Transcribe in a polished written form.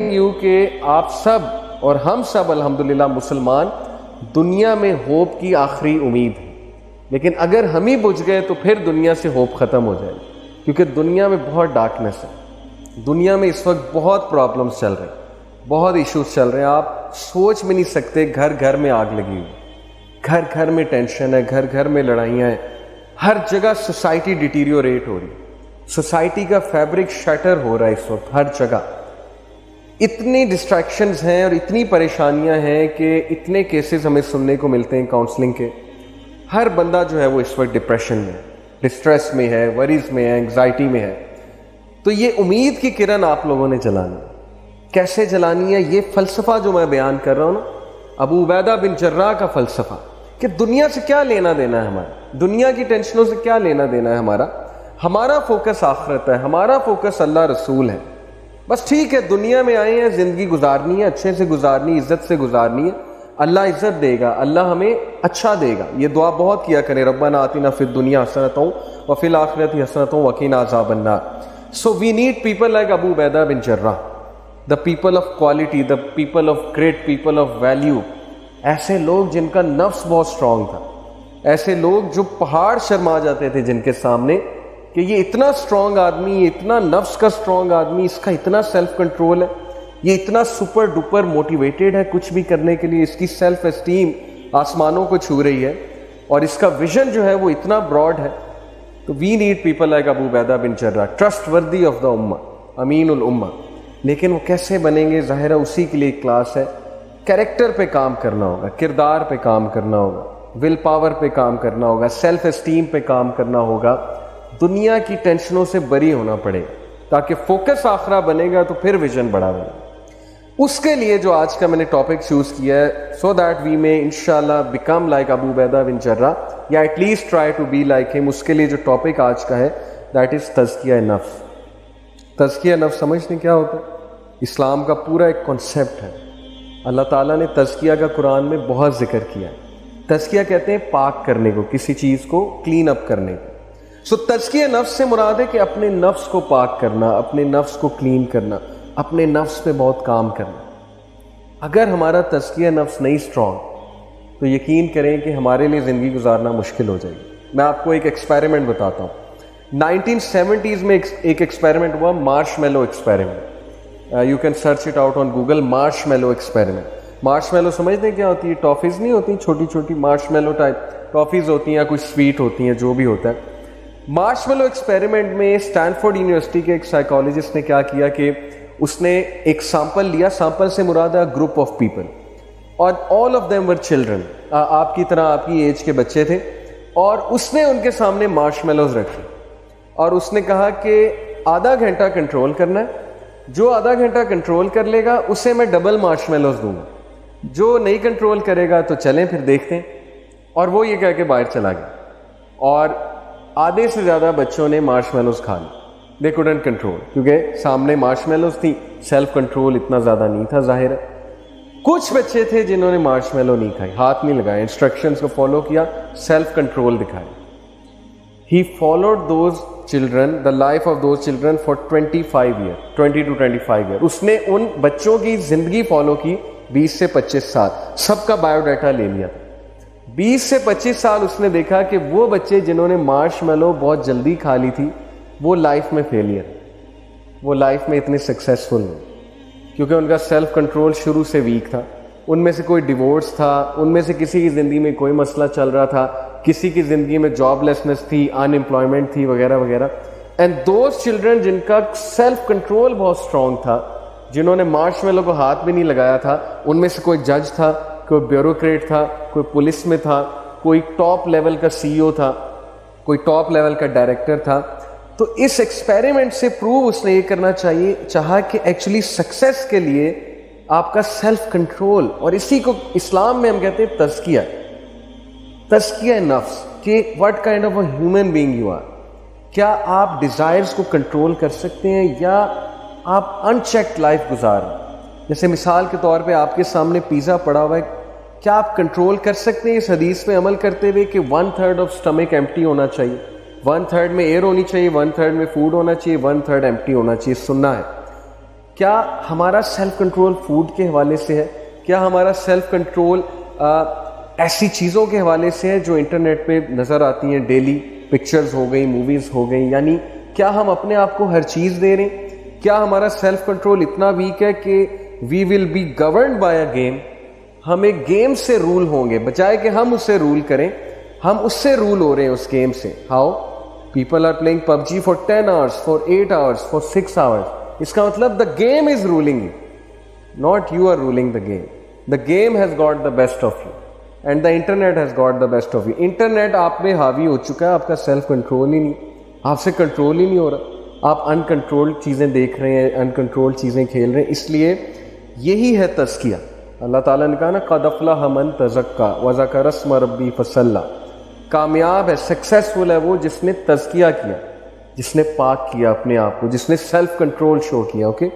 یوں کہ آپ سب اور ہم سب الحمدللہ مسلمان دنیا میں ہوپ کی آخری امید ہے، لیکن اگر ہم ہی بجھ گئے تو پھر دنیا سے ہوپ ختم ہو جائے، کیونکہ دنیا میں بہت ڈارکنیس ہے، دنیا میں اس وقت بہت پرابلمس چل رہے ہیں، بہت ایشوز چل رہے ہیں، آپ سوچ بھی نہیں سکتے۔ گھر گھر میں آگ لگی ہوئی، گھر گھر میں ٹینشن ہے، گھر گھر میں لڑائیاں ہیں، ہر جگہ سوسائٹی ڈیٹیریوریٹ ہو رہی ہے، سوسائٹی کا فیبرک شٹر ہو رہا ہے اس وقت ہر جگہ۔ اتنی ڈسٹریکشنز ہیں اور اتنی پریشانیاں ہیں کہ اتنے کیسز ہمیں سننے کو ملتے ہیں کاؤنسلنگ کے۔ ہر بندہ جو ہے وہ اس وقت ڈپریشن میں، ڈسٹریس میں ہے، وریز میں ہے، انگزائٹی میں ہے۔ تو یہ امید کی کرن آپ لوگوں نے جلانی ہے۔ کیسے جلانی ہے؟ یہ فلسفہ جو میں بیان کر رہا ہوں نا، ابو عبیدہ بن جراح کا فلسفہ، کہ دنیا سے کیا لینا دینا ہے ہمارا، دنیا کی ٹینشنوں سے کیا لینا دینا ہے ہمارا فوکس آخرت ہے، ہمارا فوکس اللہ رسول ہے۔ بس ٹھیک ہے، دنیا میں آئے ہیں، زندگی گزارنی ہے، اچھے سے گزارنی، عزت سے گزارنی ہے، اللہ عزت دے گا، اللہ ہمیں اچھا دے گا۔ یہ دعا بہت کیا کریں، ربنا آتنا فی الدنیا حسنۃ وفی الآخرۃ حسنۃ وقنا عذاب النار۔ So we need people like Abu Ubaidah bin Jarrah, the people of quality, the people of great people of value، ایسے لوگ جن کا نفس بہت اسٹرانگ تھا، ایسے لوگ جو پہاڑ شرما جاتے تھے جن کے سامنے، کہ یہ اتنا اسٹرانگ آدمی، یہ اتنا نفس کا اسٹرانگ آدمی، اس کا اتنا سیلف کنٹرول ہے، یہ اتنا سپر ڈپر موٹیویٹڈ ہے کچھ بھی کرنے کے لیے، اس کی سیلف اسٹیم آسمانوں کو چھو رہی ہے، اور اس کا ویژن جو ہے وہ اتنا براڈ ہے۔ تو we need people like Abu Ubaidah bin Jarrah, trustworthy of the ummah, Amin الامہ۔ لیکن وہ کیسے بنیں گے؟ ظاہر ہے اسی کے لیے ایک کلاس ہے۔ کیریکٹر پہ کام کرنا ہوگا، کردار پہ کام کرنا ہوگا، ول پاور پہ کام کرنا ہوگا، سیلف اسٹیم پہ کام کرنا ہوگا، دنیا کی ٹینشنوں سے بری ہونا پڑے گا، تاکہ فوکس آخرہ بنے گا تو پھر ویژن بڑا بنے گا۔ اس کے لیے جو آج کا میں نے ٹاپک چوز کیا ہے، سو دیٹ وی میں انشاءاللہ become like Abu Ubaidah bin Jarrah, یا at least try to be like ہم۔ اس کے لیے جو ٹاپک آج کا ہے دیٹ از تزکیہ نفس۔ تزکیہ نفس سمجھتے کیا ہوتا ہے؟ اسلام کا پورا ایک کنسیپٹ ہے۔ اللہ تعالیٰ نے تزکیہ کا قرآن میں بہت ذکر کیا ہے۔ تزکیہ کہتے ہیں پاک کرنے کو، کسی چیز کو کلین اپ کرنے کو۔ سو تزکیہ نفس سے مراد ہے کہ اپنے نفس کو پاک کرنا، اپنے نفس کو کلین کرنا، اپنے نفس پہ بہت کام کرنا۔ اگر ہمارا تزکیہ نفس نہیں اسٹرانگ تو یقین کریں کہ ہمارے لیے زندگی گزارنا مشکل ہو جائے گی۔ میں آپ کو ایک ایکسپیریمنٹ بتاتا ہوں۔ 1970s میں ایک ایکسپیریمنٹ ہوا، marshmallow experiment. You can search it out on Google, marshmallow experiment. Marshmallow سمجھتے ہیں کیا ہوتی ہے؟ ٹافیز نہیں ہوتی چھوٹی چھوٹی، مارش میلو ٹائپ ٹافیز ہوتی ہیں، کچھ سویٹ ہوتی ہیں، جو بھی ہوتا ہے۔ مارش میلو ایکسپیریمنٹ میں اسٹینفورڈ یونیورسٹی کے ایک سائیکالوجسٹ نے کیا کیا کہ اس نے ایک سیمپل لیا، سیمپل سے مراد ہے گروپ آف پیپل، اور all of them were children, آپ کی طرح آپ کی ایج کے بچے تھے، اور اس نے ان کے سامنے مارش میلوز رکھے، اور اس نے کہا کہ آدھا گھنٹہ کنٹرول کرنا ہے، جو آدھا گھنٹہ کنٹرول کر لے گا اسے میں ڈبل مارش میلوز دوں گا، جو نہیں کنٹرول کرے گا تو چلیں پھر دیکھتے ہیں۔ اور وہ یہ کہہ کے باہر چلا گیا، اور آدھے سے زیادہ بچوں نے مارش میلوز کھا لی۔ دے کوڈنٹ کنٹرول، کیونکہ سامنے مارش میلوز تھی، سیلف کنٹرول اتنا زیادہ نہیں تھا ظاہر ہے۔ کچھ بچے تھے جنہوں نے مارش میلو نہیں کھائی، ہاتھ نہیں لگائے، انسٹرکشنز کو فالو کیا، سیلف کنٹرول دکھائی۔ He followed those children, the life of those children for 25 years, 20 to 25 years۔ اس نے ان بچوں کی زندگی فالو کی 20 سے 25 سال، سب کا بایو ڈیٹا لے لیا تھا۔ 20 سے 25 سال اس نے دیکھا کہ وہ بچے جنہوں نے مارش میلو بہت جلدی کھا لی تھی، وہ لائف میں فیلئر، وہ لائف میں اتنے سکسیسفل نہیں، کیونکہ ان کا سیلف کنٹرول شروع سے ویک تھا۔ ان میں سے کوئی ڈیورس تھا، ان میں سے کسی کی زندگی میں کوئی مسئلہ چل رہا تھا، کسی کی زندگی میں جاب لیسنس تھی، ان امپلائمنٹ تھی، وغیرہ وغیرہ۔ اینڈ دوز چلڈرن جن کا سیلف کنٹرول بہت اسٹرانگ تھا، جنہوں نے مارش میلو کو ہاتھ بھی نہیں لگایا تھا، ان میں سے کوئی جج تھا، کوئی بیوروکریٹ تھا، کوئی پولیس میں تھا، کوئی ٹاپ لیول کا سی او تھا، کوئی ٹاپ لیول کا ڈائریکٹر تھا۔ تو اس ایکسپیریمنٹ سے پروو اس نے یہ کرنا چاہا کہ ایکچولی سکسیس کے لیے آپ کا سیلف کنٹرول، اور اسی کو اسلام میں ہم کہتے ہیں تزکیہ، تزکیہ نفس، کہ what kind of a human being you are. کیا آپ ڈیزائرز کو کنٹرول کر سکتے ہیں، یا آپ ان چیکڈ لائف گزار رہے ہیں؟ جیسے مثال کے طور پہ آپ کے سامنے پیزا پڑا ہوا ہے، کیا آپ کنٹرول کر سکتے ہیں اس حدیث پہ عمل کرتے ہوئے کہ 1/3 آف اسٹمک ایمپٹی ہونا چاہیے، 1/3 میں ایئر ہونی چاہیے، 1/3 میں فوڈ ہونا چاہیے، 1/3 ایمپٹی ہونا چاہیے، سننا ہے؟ کیا ہمارا سیلف کنٹرول فوڈ کے حوالے سے ہے؟ کیا ہمارا سیلف کنٹرول ایسی چیزوں کے حوالے سے ہے جو انٹرنیٹ پہ نظر آتی ہیں ڈیلی، پکچرز ہو گئی، موویز ہو گئی؟ یعنی کیا ہم اپنے آپ کو ہر چیز دے رہے ہیں؟ کیا ہمارا سیلف کنٹرول اتنا ویک ہے کہ we will be governed by a game? ہم ایک گیم سے رول ہوں گے، بجائے کہ ہم اسے رول کریں، ہم اس سے رول ہو رہے ہیں، اس گیم سے. How people are playing PUBG for 10 hours, for 8 hours, for 6 hours. اس کا مطلب the game is ruling you, not you are ruling the game. The game has got the best of you and the internet has got the best of you. Internet آپ میں حاوی ہو چکا ہے، آپ کا سیلف کنٹرول ہی نہیں، آپ سے کنٹرول ہی نہیں ہو رہا، آپ ان کنٹرول چیزیں دیکھ رہے ہیں، ان کنٹرول چیزیں کھیل رہے ہیں. اس لیے یہی ہے تزکیہ. اللہ تعالیٰ نے کہا نا قد افلح من تزکیٰ وذکر اسم ربہ فصلی. کامیاب ہے، سکسیسفل ہے وہ جس نے تزکیہ کیا، جس نے پاک کیا اپنے آپ کو، جس نے سیلف کنٹرول شو کیا. اوکے